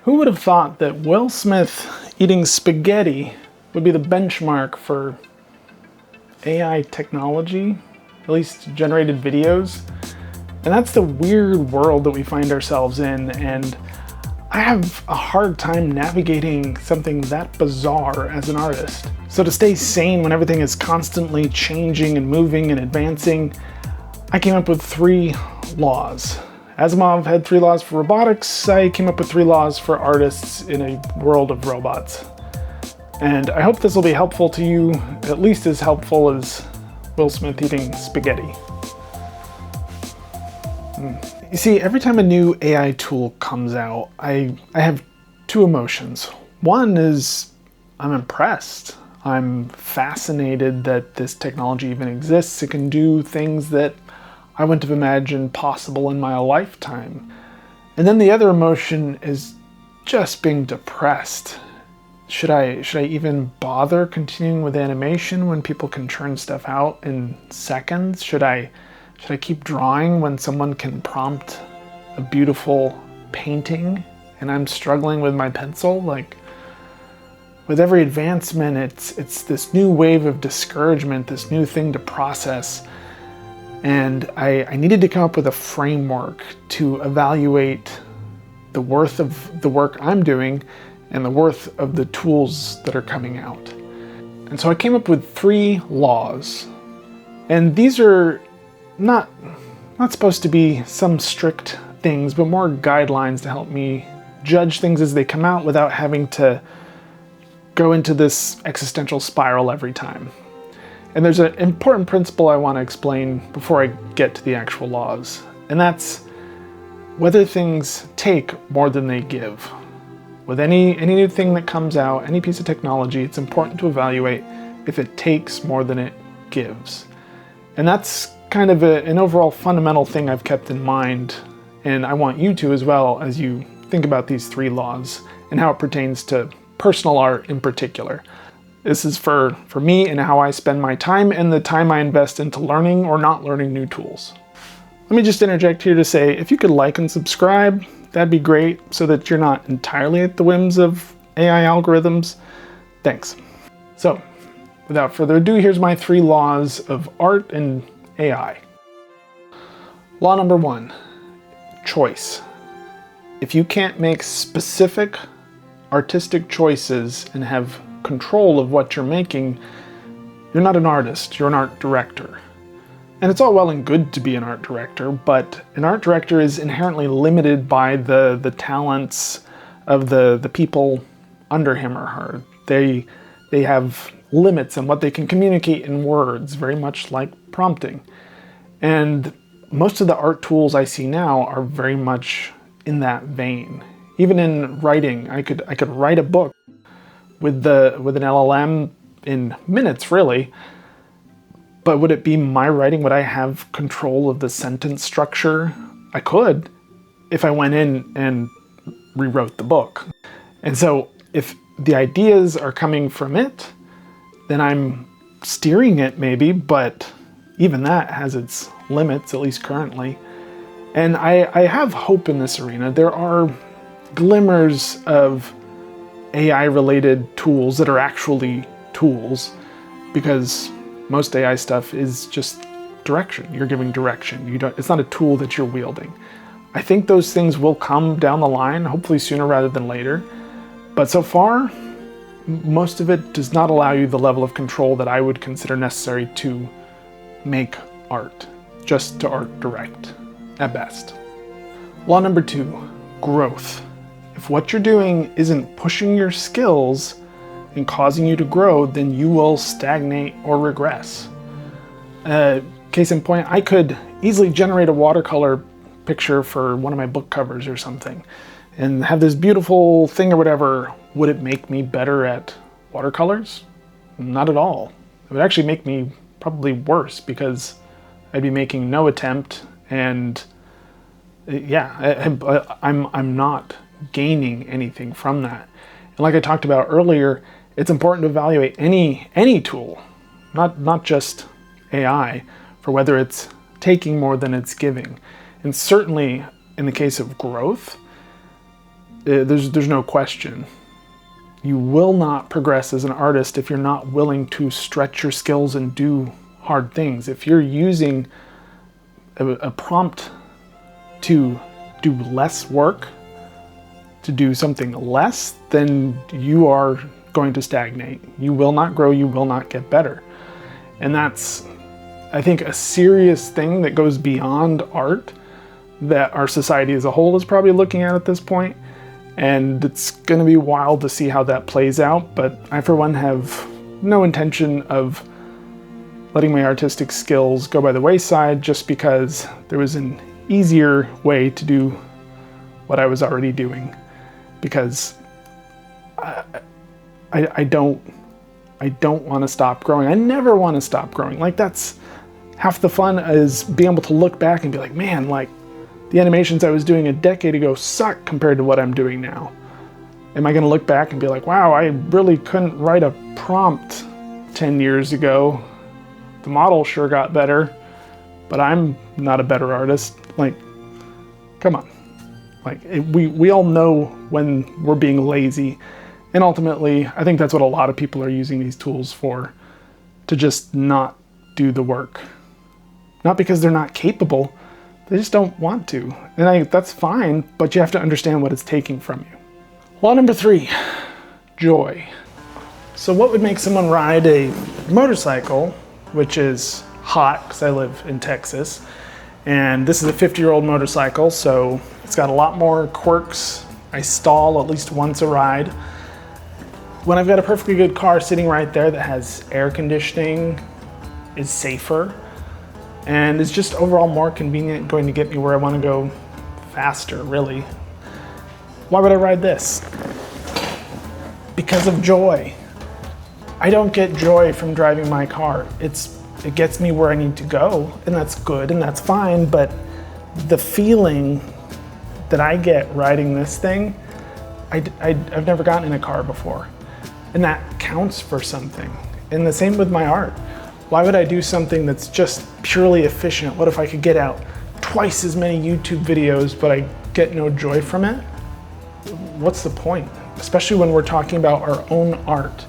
Who would have thought that Will Smith eating spaghetti would be the benchmark for AI technology, at least generated videos? And that's the weird world that we find ourselves in, and I have a hard time navigating something that bizarre as an artist. So to stay sane when everything is constantly changing and moving and advancing, I came up with 3 laws. Asimov had 3 laws for robotics. I came up with 3 laws for artists in a world of robots. And I hope this will be helpful to you, at least as helpful as Will Smith eating spaghetti. You see, every time a new AI tool comes out, I have 2 emotions. One is I'm impressed. I'm fascinated that this technology even exists. It can do things that I wouldn't have imagined possible in my lifetime. And then the other emotion is just being depressed. Should I even bother continuing with animation when people can churn stuff out in seconds? Should I keep drawing when someone can prompt a beautiful painting and I'm struggling with my pencil? Like, with every advancement, it's this new wave of discouragement, this new thing to process. And I needed to come up with a framework to evaluate the worth of the work I'm doing and the worth of the tools that are coming out. And so I came up with 3 laws. And these are not supposed to be some strict things, but more guidelines to help me judge things as they come out without having to go into this existential spiral every time. And there's an important principle I want to explain before I get to the actual laws, and that's whether things take more than they give. With any new thing that comes out, any piece of technology, it's important to evaluate if it takes more than it gives. And that's kind of an overall fundamental thing I've kept in mind, and I want you to as well as you think about these 3 laws and how it pertains to personal art in particular. This is for me and how I spend my time and the time I invest into learning or not learning new tools. Let me just interject here to say, if you could like and subscribe, that'd be great so that you're not entirely at the whims of AI algorithms. Thanks. So, without further ado, here's my 3 laws of art and AI. Law number 1, choice. If you can't make specific artistic choices and have control of what you're making, you're not an artist, you're an art director. And it's all well and good to be an art director, but an art director is inherently limited by the talents of the people under him or her. They have limits on what they can communicate in words, very much like prompting. And most of the art tools I see now are very much in that vein. Even in writing, I could write a book with an LLM in minutes, really. But would it be my writing? Would I have control of the sentence structure? I could, if I went in and rewrote the book. And so if the ideas are coming from it, then I'm steering it maybe, but even that has its limits, at least currently. And I have hope in this arena. There are glimmers of AI-related tools that are actually tools, because most AI stuff is just direction. You're giving direction. It's not a tool that you're wielding. I think those things will come down the line, hopefully sooner rather than later. But so far, most of it does not allow you the level of control that I would consider necessary to make art, just to art direct, at best. Law number 2, growth. If what you're doing isn't pushing your skills and causing you to grow, then you will stagnate or regress. Case in point, I could easily generate a watercolor picture for one of my book covers or something and have this beautiful thing or whatever. Would it make me better at watercolors? Not at all. It would actually make me probably worse, because I'd be making no attempt, and I'm not gaining anything from that. And like I talked about earlier, it's important to evaluate any tool, not just AI, for whether it's taking more than it's giving. And certainly in the case of growth, there's no question. You will not progress as an artist if you're not willing to stretch your skills and do hard things. If you're using a prompt to do less work, to do something less, then you are going to stagnate. You will not grow, you will not get better. And that's, I think, a serious thing that goes beyond art that our society as a whole is probably looking at this point. And it's going to be wild to see how that plays out, but I, for one, have no intention of letting my artistic skills go by the wayside just because there was an easier way to do what I was already doing. Because I don't want to stop growing. I never want to stop growing. Like, that's half the fun, is being able to look back and be like, man, like, the animations I was doing a decade ago suck compared to what I'm doing now. Am I going to look back and be like, wow, I really couldn't write a prompt 10 years ago. The model sure got better, but I'm not a better artist. Like, come on. Like, we all know when we're being lazy. And ultimately, I think that's what a lot of people are using these tools for, to just not do the work. Not because they're not capable, they just don't want to. And that's fine, but you have to understand what it's taking from you. Law number 3, joy. So what would make someone ride a motorcycle, which is hot because I live in Texas, and this is a 50-year-old motorcycle, so it's got a lot more quirks. I stall at least once a ride. When I've got a perfectly good car sitting right there that has air conditioning, is safer, and is just overall more convenient, going to get me where I want to go faster, really. Why would I ride this? Because of joy. I don't get joy from driving my car. It gets me where I need to go, and that's good and that's fine, but the feeling that I get riding this thing, I've never gotten in a car before, and that counts for something. And the same with my art. Why would I do something that's just purely efficient? What if I could get out twice as many YouTube videos, but I get no joy from it? What's the point? Especially when we're talking about our own art.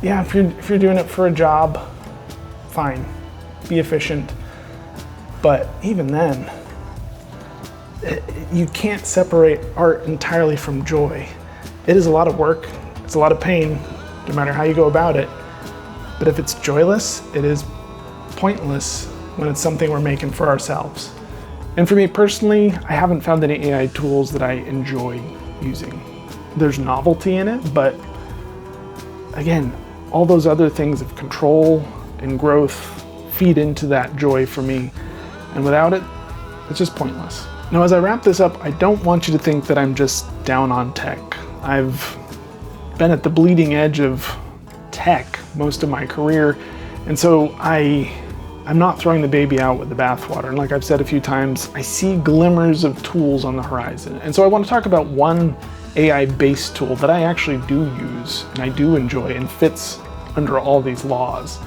Yeah, if you're doing it for a job, fine, be efficient. But even then, you can't separate art entirely from joy. It is a lot of work, it's a lot of pain, no matter how you go about it. But if it's joyless, it is pointless when it's something we're making for ourselves. And for me personally, I haven't found any AI tools that I enjoy using. There's novelty in it, but again, all those other things of control and growth feed into that joy for me. And without it, it's just pointless. Now, as I wrap this up, I don't want you to think that I'm just down on tech. I've been at the bleeding edge of tech most of my career, and so I'm not throwing the baby out with the bathwater. And like I've said a few times, I see glimmers of tools on the horizon. And so I want to talk about one AI-based tool that I actually do use and I do enjoy and fits under all these laws.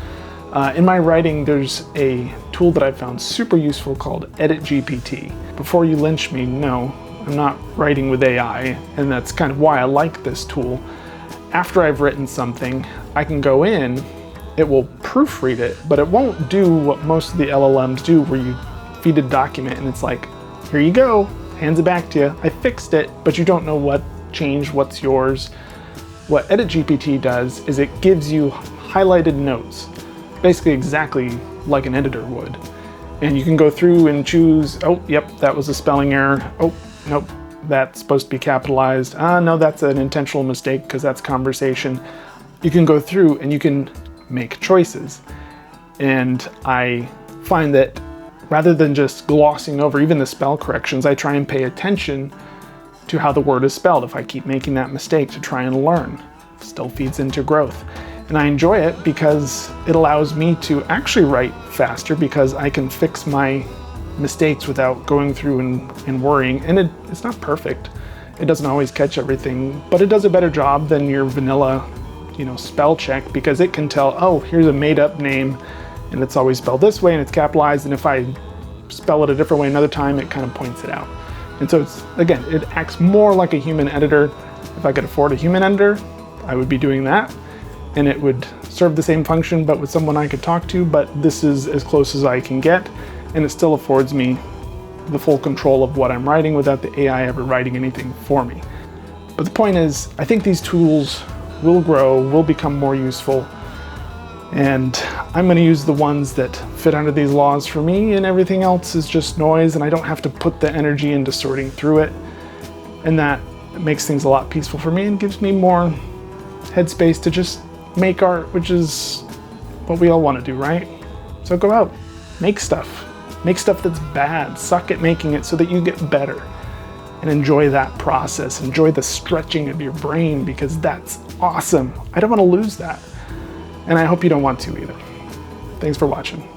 In my writing, there's a tool that I found super useful called Edit GPT. Before you lynch me, no, I'm not writing with AI, and that's kind of why I like this tool. After I've written something, I can go in, it will proofread it, but it won't do what most of the LLMs do, where you feed a document and it's like, here you go, hands it back to you. I fixed it, but you don't know what changed, what's yours. What Edit GPT does is it gives you highlighted notes, basically exactly like an editor would. And you can go through and choose, oh, yep, that was a spelling error. Oh, nope, that's supposed to be capitalized. No, that's an intentional mistake because that's conversation. You can go through and you can make choices. And I find that rather than just glossing over even the spell corrections, I try and pay attention to how the word is spelled. If I keep making that mistake, to try and learn, it still feeds into growth. And I enjoy it because it allows me to actually write faster, because I can fix my mistakes without going through and worrying. And it's not perfect. It doesn't always catch everything, but it does a better job than your vanilla, spell check, because it can tell, oh, here's a made up name and it's always spelled this way and it's capitalized. And if I spell it a different way another time, it kind of points it out. And so it's, again, it acts more like a human editor. If I could afford a human editor, I would be doing that. And it would serve the same function, but with someone I could talk to. But this is as close as I can get. And it still affords me the full control of what I'm writing without the AI ever writing anything for me. But the point is, I think these tools will grow, will become more useful. And I'm going to use the ones that fit under these laws for me, and everything else is just noise, and I don't have to put the energy into sorting through it. And that makes things a lot peaceful for me and gives me more headspace to just make art, which is what we all want to do, right? So go out, make stuff. Make stuff that's bad, suck at making it so that you get better. And enjoy that process, enjoy the stretching of your brain, because that's awesome. I don't want to lose that. And I hope you don't want to either. Thanks for watching.